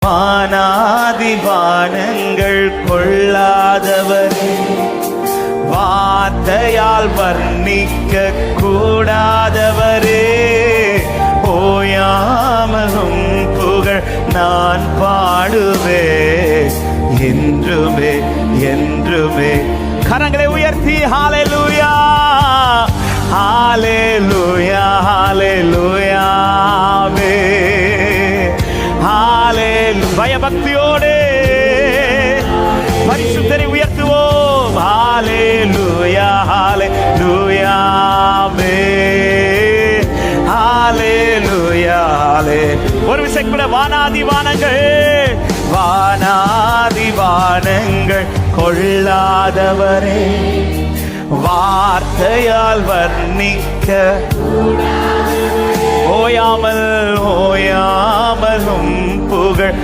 வானாதி வானங்கள் கொள்ளாதவரே, வார்த்தையால் வர்ணிக்க கூடாதவரே, ஓயாமலும் புகழ் நான் பாடுவே என்றுமே என்றுமே. கரங்களை உயர்த்தி ஹalleluya ஹalleluya ஹalleluya ஹalleluya. பயபக்தியோடு பரிசுத்தரை உயர்த்துவோம். ஹalleluya ஹalleluya ஹalleluya. ஒரு விசை கூட வானாதி வானங்கள், வானாதி வானங்கள் கொள்ளாதவரே, வார்த்தையால் வர்ணிக்க ஓயாமல் ஓயாமலும் புகழ்